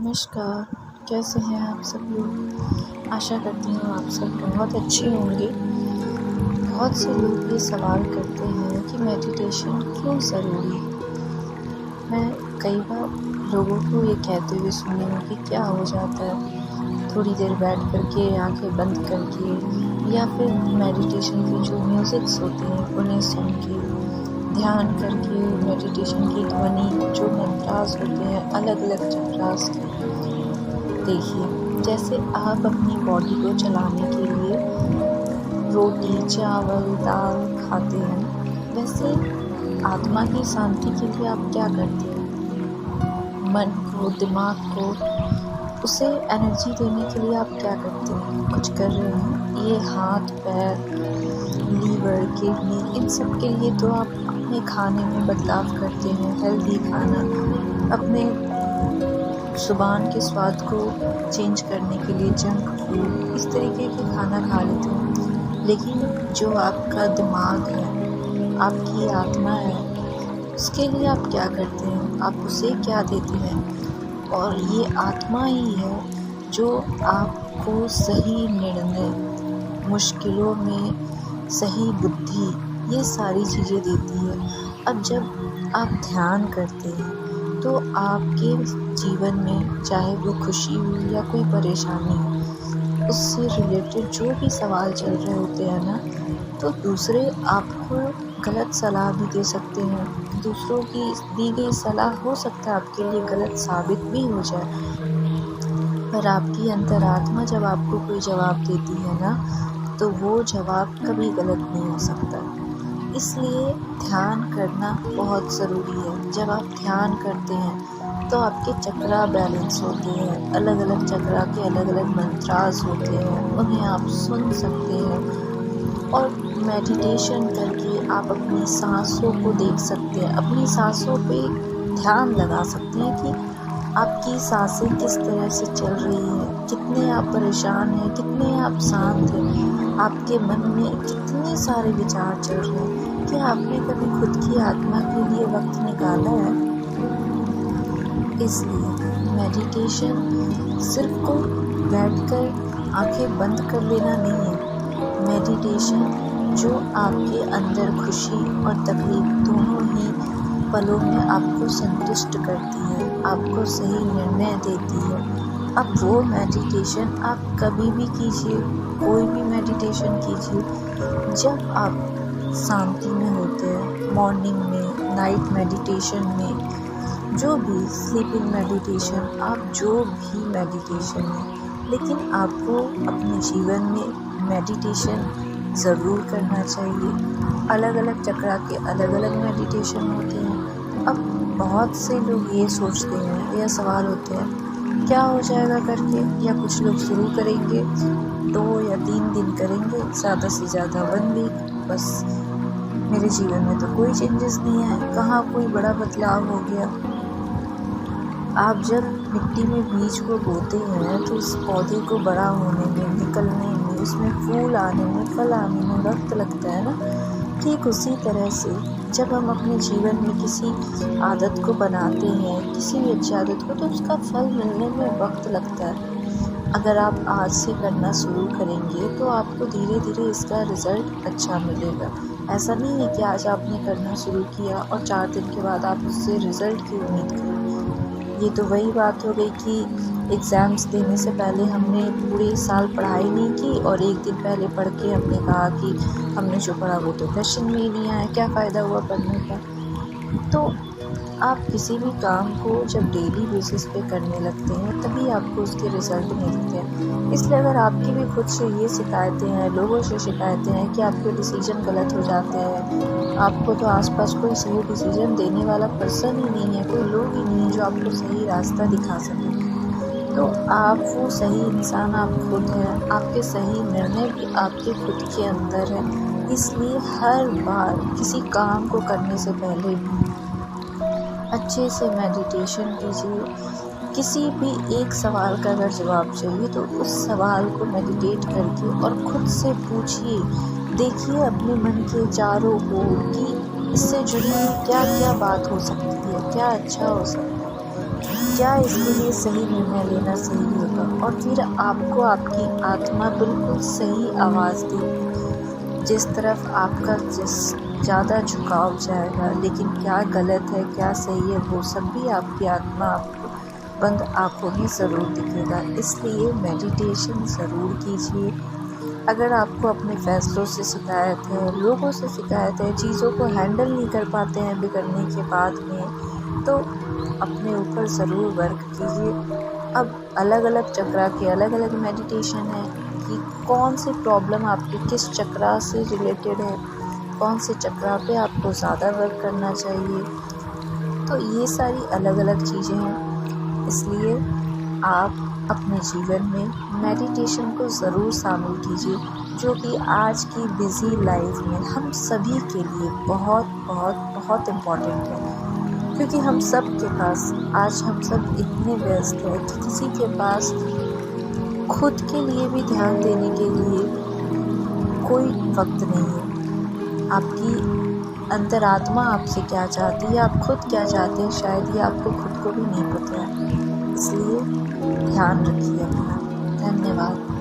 नमस्कार, कैसे हैं आप सब लोग? आशा करती हूँ आप सब बहुत अच्छे होंगे। बहुत से लोग ये सवाल करते हैं कि मेडिटेशन क्यों ज़रूरी है। मैं कई बार लोगों को ये कहते हुए सुनी हूँ कि क्या हो जाता है, थोड़ी देर बैठ कर के आँखें बंद करके या फिर मेडिटेशन के जो म्यूज़िक्स होते हैं उन्हें सुन के, ध्यान करके, मेडिटेशन की ध्वनि जो मंत्रास होते हैं अलग-अलग चक्रास के। देखिए, जैसे आप अपनी बॉडी को चलाने के लिए रोटी, चावल, दाल खाते हैं, वैसे आत्मा की शांति के लिए आप क्या करते हैं? मन को, दिमाग को, उसे एनर्जी देने के लिए आप क्या करते हैं? कुछ कर रहे हैं? ये हाथ, पैर, लीवर, किडनी, इन सब के लिए तो आप अपने खाने में बदलाव करते हैं, हेल्दी खाना, अपने ज़ुबान के स्वाद को चेंज करने के लिए जंक फूड, इस तरीके के खाना खा लेते हैं। लेकिन जो आपका दिमाग है, आपकी आत्मा है, उसके लिए आप क्या करते हैं? आप उसे क्या देते हैं? और ये आत्मा ही है जो आपको सही निर्णय, मुश्किलों में सही बुद्धि, ये सारी चीज़ें देती है। अब जब आप ध्यान करते हैं तो आपके जीवन में चाहे वो खुशी हो या कोई परेशानी हो, उससे रिलेटेड जो भी सवाल चल रहे होते हैं ना, तो दूसरे आपको गलत सलाह भी दे सकते हैं। दूसरों की दी गई सलाह हो सकता है आपके लिए गलत साबित भी हो जाए, पर आपकी अंतरात्मा जब आपको कोई जवाब देती है ना, तो वो जवाब कभी गलत नहीं हो सकता। इसलिए ध्यान करना बहुत ज़रूरी है। जब आप ध्यान करते हैं तो आपके चक्रा बैलेंस होते हैं, अलग-अलग चक्रा के अलग-अलग मंत्रास होते हैं, उन्हें आप सुन सकते हैं। और मेडिटेशन करके आप अपनी सांसों को देख सकते हैं, अपनी सांसों पे ध्यान लगा सकते हैं कि आपकी सांसें किस तरह से चल रही हैं, कितने आप परेशान हैं, कितने आप शांत हैं, आपके मन में कितने सारे विचार चल रहे हैं। क्या आपने कभी खुद की आत्मा के लिए वक्त निकाला है? इसलिए मेडिटेशन सिर्फ को बैठकर आंखें बंद कर लेना नहीं है। मेडिटेशन जो आपके अंदर खुशी और तकलीफ दोनों ही पलों में आपको संतुष्ट करती है, आपको सही निर्णय देती है। अब वो मेडिटेशन आप कभी भी कीजिए, कोई भी मेडिटेशन कीजिए, जब आप शांति में होते हैं, मॉर्निंग में, नाइट मेडिटेशन में, जो भी स्लीपिंग मेडिटेशन, आप जो भी मेडिटेशन है, लेकिन आपको अपने जीवन में मेडिटेशन ज़रूर करना चाहिए। अलग अलग चक्रा के अलग अलग मेडिटेशन होते हैं। अब बहुत से लोग ये सोचते हैं, यह सवाल होते हैं, क्या हो जाएगा करके, या कुछ लोग शुरू करेंगे 2 या 3 दिन करेंगे, ज़्यादा से ज़्यादा 1 वीक, बस मेरे जीवन में तो कोई चेंजेस नहीं आए, कहाँ कोई बड़ा बदलाव हो गया। आप जब मिट्टी में बीज को बोते हैं तो उस पौधे को बड़ा होने में, निकलने में, उसमें फूल आने में, फल आने में वक्त लगता है ना। ठीक उसी तरह से जब हम अपने जीवन में किसी आदत को बनाते हैं, किसी भी अच्छी आदत को, तो उसका फल मिलने में वक्त लगता है। अगर आप आज से करना शुरू करेंगे तो आपको धीरे धीरे इसका रिज़ल्ट अच्छा मिलेगा। ऐसा नहीं है कि आज आपने करना शुरू किया और 4 दिन के बाद आप उससे रिज़ल्ट की उम्मीद करें। ये तो वही बात हो गई कि एग्ज़ाम्स देने से पहले हमने पूरे साल पढ़ाई नहीं की और 1 दिन पहले पढ़ के हमने कहा कि हमने जो पढ़ा वो तो क्वेश्चन में ही नहीं आया, क्या फ़ायदा हुआ पढ़ने का। तो आप किसी भी काम को जब डेली बेसिस पे करने लगते हैं तभी आपको उसके रिज़ल्ट मिलते हैं। इसलिए अगर आपकी भी खुद से ये शिकायतें हैं, लोगों से शिकायतें हैं कि आपके डिसीजन गलत हो जाते हैं, आपको तो आसपास कोई सही डिसीजन देने वाला पर्सन ही नहीं है, कोई लोग ही नहीं है जो आपको सही रास्ता दिखा सके, तो आप वो सही इंसान आप खुद हैं। आपके सही निर्णय भी आपके खुद के अंदर है। इसलिए हर बार किसी काम को करने से पहले अच्छे से मेडिटेशन कीजिए। किसी भी एक सवाल का अगर जवाब चाहिए तो उस सवाल को मेडिटेट करके और खुद से पूछिए, देखिए अपने मन के चारों ओर कि इससे जुड़ी क्या क्या बात हो सकती है, क्या अच्छा हो सकता है, क्या इसके लिए सही निर्णय लेना सही होगा, और फिर आपको आपकी आत्मा बिल्कुल सही आवाज़ देगी जिस तरफ आपका ज़्यादा झुकाव जाएगा। लेकिन क्या गलत है क्या सही है वो सब भी आपकी आत्मा आपको बंद आँखों में ज़रूर दिखेगा। इसलिए मेडिटेशन ज़रूर कीजिए। अगर आपको अपने फ़ैसलों से शिकायत है, लोगों से शिकायत है, चीज़ों को हैंडल नहीं कर पाते हैं बिगड़ने के बाद में, तो अपने ऊपर ज़रूर वर्क कीजिए। अब अलग-अलग चक्रा के अलग-अलग मेडिटेशन है कि कौन सी प्रॉब्लम आपकी किस चक्रा से रिलेटेड है, कौन से चक्रा पे आपको ज़्यादा वर्क करना चाहिए। तो ये सारी अलग-अलग चीज़ें हैं। इसलिए आप अपने जीवन में मेडिटेशन को ज़रूर शामिल कीजिए, जो कि आज की बिज़ी लाइफ में हम सभी के लिए बहुत बहुत बहुत इम्पॉर्टेंट है। क्योंकि हम सब के पास आज हम सब इतने व्यस्त हैं कि किसी के पास खुद के लिए भी ध्यान देने के लिए कोई वक्त नहीं है। आपकी अंतरात्मा आपसे क्या चाहती है, आप खुद क्या चाहते हैं, शायद ये आपको खुद को भी नहीं पता है। इसलिए ध्यान रखिए अपना। धन्यवाद।